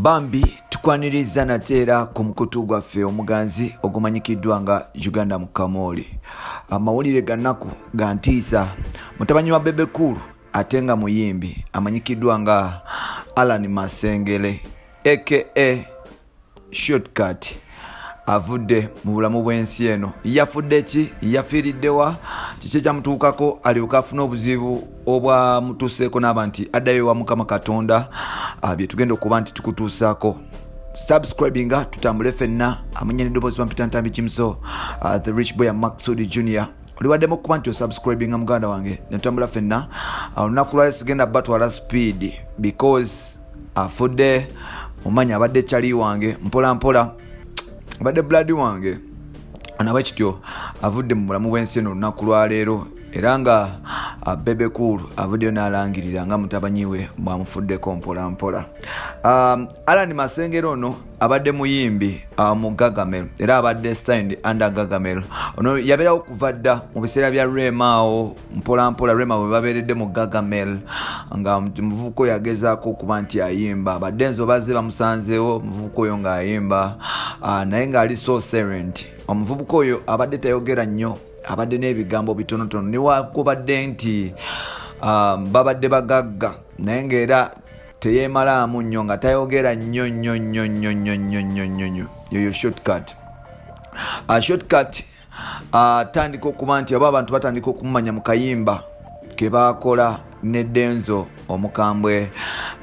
Bambi tukwaniriza nateera ku mukutu gwaffe omuganzi ogumanyikiddwa nga Uganda Mukamooli. Amawulire gannaku ga ntiisa. Mutabani wa Bebe ate nga muyimbi amanyikiddwa nga Allan Masengere aka Shortcut avudde mu bulamu bw'ensi eno. Yafudde ki? Yafiiriddewa? Kiki ekyamutuukako alyoka afuna obuzibu obwamutuuseeko n'aba nti addayo wa Mukama Katonda? Bye tugenda okuba nti tukutuusaako. Subscribinga tutambule ffenna amanya n'eddoboozi bampita Ntambi Kimso, the rich boy Maxudi Junior. Oliwaddemu okuba nti osubscribinga muganda wange ne tutambula ffenna. Olunaku lwali sigenda batwala speed because afudde, mumanya abadde chali wange mpola mpola, abadde blood wange anawe kityo avudde mu bulamu bw'ensi eno olunaku lwaleero, era nga Bebe avuddeyo n'alangirira nga mutabani we bwamufuddeko mpola mpola. Allan Masengere ono abadde muyimbi mu Gagamel, era abadde signed under Gagamel. Ono yabeerawo kuva dda mu biseera bya Rema awo mpola mpola, Rema bwe babeeredde mu Gagamel, nga muvubuka oyo yagezaako okuba nti ayimba. Abadde enzo bazze bamusanzeewo muvubuka oyo ng'ayimba, naye ng'ali so silent. Omuvubuka oyo abadde tayogera nnyo, abadde n'ebigambo bitonotono newankubadde nti babadde bagagga, naye ng'era teyeemalaamu nnyo, nga tayogera nnyo yoyo Shortcut. Shortcut atandika okuba nti abo abantu batandika okumumanya mu kayimba ke baakola ne Denzo omukambwe.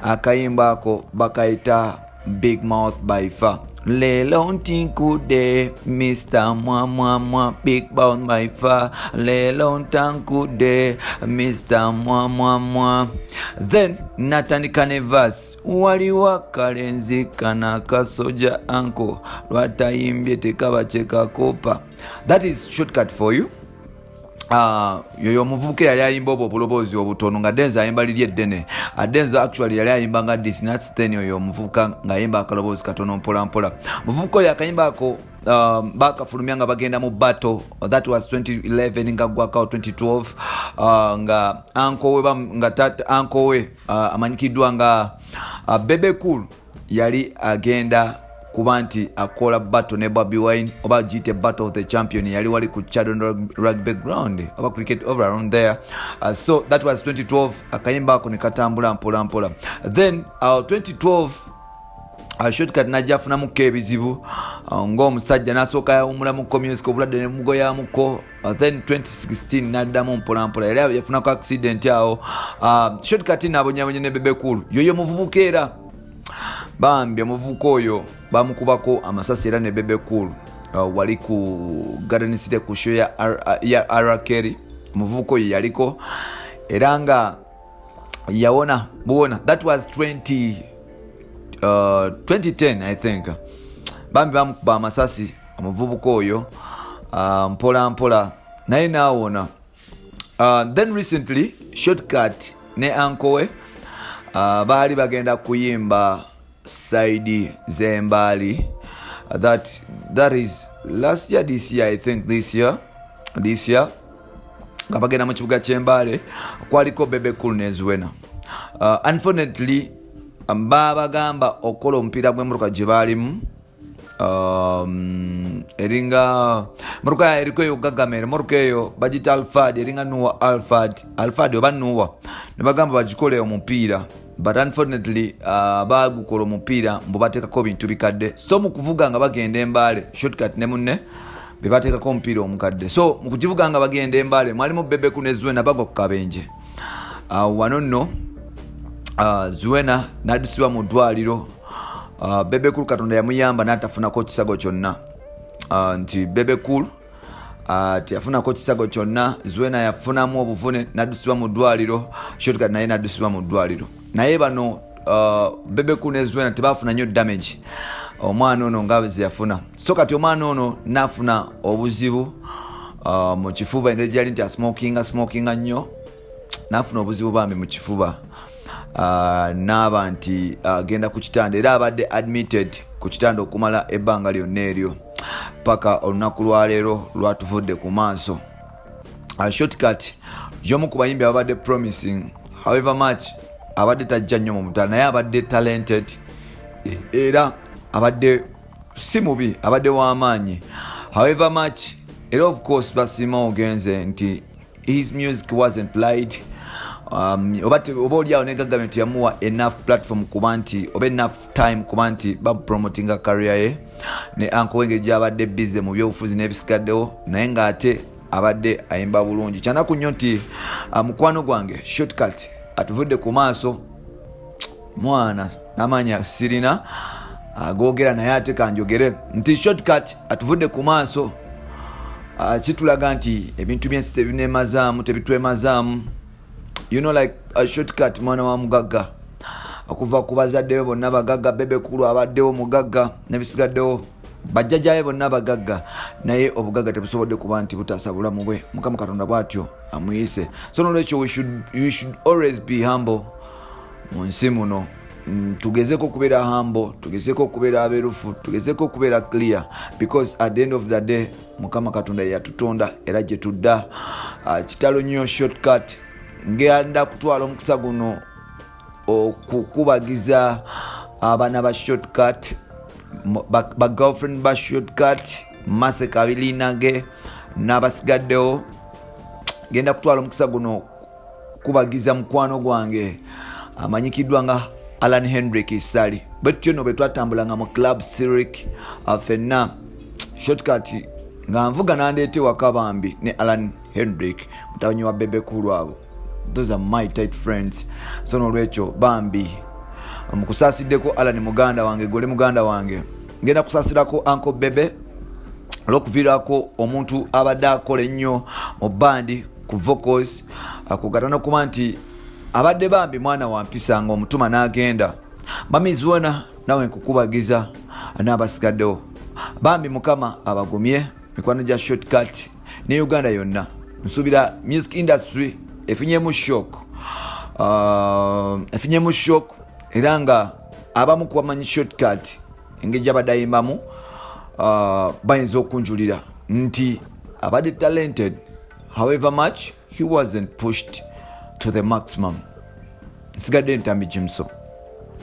Akayimba ako bakayita Big Mouth by Far. Lelo ntinkude Mr. Mwa Big Mouth by Far. Lelo ntankude Mr. Mwa. Then natandika ne verse. Waliwo kalenzi kana kasoja anko lwatayimbye tekaba chekakopa. That is Shortcut for you. Yoyo muvubuka yali ayimba obuloboozi obutono nga Denzo ayimba liri eddene. Denzo actually yali ayimba nga Disnats 10, yoyo muvubuka ng'ayimba akaloboozi katono mpola mpola. Muvubuka oyo akayimba ako bakafulumya nga bagenda mu battle. That was 2011 nga gwakawo 2012, nga anko we nga tata anko we amanyikiddwa nga Bebe yali agenda kuba nti akola battle ne Bobby Wine, oba gite battle of the champion, yali wali ku Chadon rugby ground oba cricket over around there. So that was 2012. Akayimba ako ne katambula mpola mpola. Then 2012 Shortcut najja afunamuko ebizibu ng'omusajja n'asooka yawumulamu music obulwadde ne mugoyamuko. Then 2016 n'addamu mpola mpola, era yafunako accident awo. Shortcut n'abonyabonye ne Bebe yoyo muvubuka era bambi omuvubuka oyo bamukubako amasasi era ne Bebe wali ku Garden City ku show ya Arakeri. Omuvubuka oyo yaliko era nga yawona buwona. That was 2010 I think. Bambi bamukuba amasasi omuvubuka oyo mpola mpola naye naawona. Then recently Shortcut ne uncle we baali bagenda kuyimba side zembali. That is last year, this year I think, this year nga bagenda mu kibuga ky'Embale kwaliko Bebe ne Zuena. Unfortunately babagamba okukola omupiira gw'emmotoka gye baalimu, eringa motoka eriko eyo Gagamel, motoka eyo bagita Alfad, eringa Nuwa Alfad oba Nuwa, ne bagamba bagikole omupiira, but unfortunately bagukola omupiira mbu bateekako bintu bikadde. So mu kuvuga nga bagenda Embale, Shortcut ne munne be bateekako omupiira omukadde. So mu kugivuga nga bagenda Embale mwalimu Bebe ne Zuena bagwa ku kabenje. Wano nno Zuena n'addusibwa mu ddwaliro. Bebe Katonda yamuyamba n'atafunako kisago kyonna. Nti Bebe tiyafunako kisago kyonna. Zuena yafunamu obuvune n'addusibwa mu ddwaliro. Shortcut naye n'addusibwa mu ddwaliro. Naye bano Bebe ne Zuena tebafuna nnyo damage omwana ono nga bwe yafuna. So kati omwana ono n'afuna obuzibu mu kifuba, engeri gyali nti smokinga nnyo, n'afuna obuzibu bambi mu kifuba. N'aba nti agenda ku kitanda, era abadde admitted ku kitanda okumala ebbanga lyonna eryo paka olunaku lwaleero lwatuvudde ku maaso. Shortcut y'omu ku bayimbi abadde promising, however much abadde tajja nnyo mu mutala, naye abadde talented era abadde si mubi, abadde w'amaanyi. However much, era of course basima ogenze nti his music wasn't played. Oba oliawo ne government yamuwa enough platform kuba nti oba enough time kuba nti bapromotinga career ye, ne Uncle Wenge gy'abadde busy mu byobufuzi n'ebisigaddewo, naye ng'ate abadde ayimba bulungi. Kyanaku nnyo nti mukwano gwange Shortcut atuvudde ku maaso, mwana n'amanya sirina agogera naye ate kanjogere nti Shortcut atuvudde ku maaso. Kitulaga nti ebintu byensi tebinemazaamu, tebitwemazaamu. You know, like a Shortcut mwana wa mugagga, okuva ku bazadde be bonna bagagga, Bebe kulu abaddewo mugagga n'ebisigaddewo bajjajjabe bonna bagagga, naye obugagga tebusobodde kuba nti butaasa bulamu bwe. Mukama Katonda bw'atyo amuyise. So nolwekyo you should always be humble mu nsi muno. Tugezeko okubeera humble, tugezeko okubeera abeerufu, tugezeko okubeera clear, because at the end of the day Mukama Katonda yatutonda era gye tudda. Kitalo Nyo Shortcut ngenda kutwala omukisa guno okukubagiza abaana ba Shortcut, ba girlfriend ba Shortcut, Mase Kabilinage n'abasigaddewo. Ngenda kutwala omukisa guno kubagiza mukwano gwange amanyikiddwa nga Allan Hendrik Isali. Betyo no betwatambulanga mu club Sirik afenna Shortcut nga nvuga nandeete wakabambi ne Allan Hendrik mutabanyi wa Bebe kulu abo. Those are my tight friends. So nolwekyo bambi mukusasiddeko Allan muganda wange, gole muganda wange. Ngenda kusasirako Uncle Bebe olwokuviirako omuntu abadde akola ennyo mu bandi ku vocals, akugatana kuba nti abadde bambi mwana wa mpisa nga omutuma n'agenda. Bamiziwona nawe nkukubagiza n'abasigaddewo bambi, Mukama abagumye mikwano gya Shortcut ne Uganda yonna. Nsuubira music industry efinyemu shock era nga abamu kubamanyi Shortcut engeri gy'abadde ayimbamu bayinza okunjulira nti abadde talented. However much, he wasn't pushed to the maximum. Nsigadde ntambi Jimso.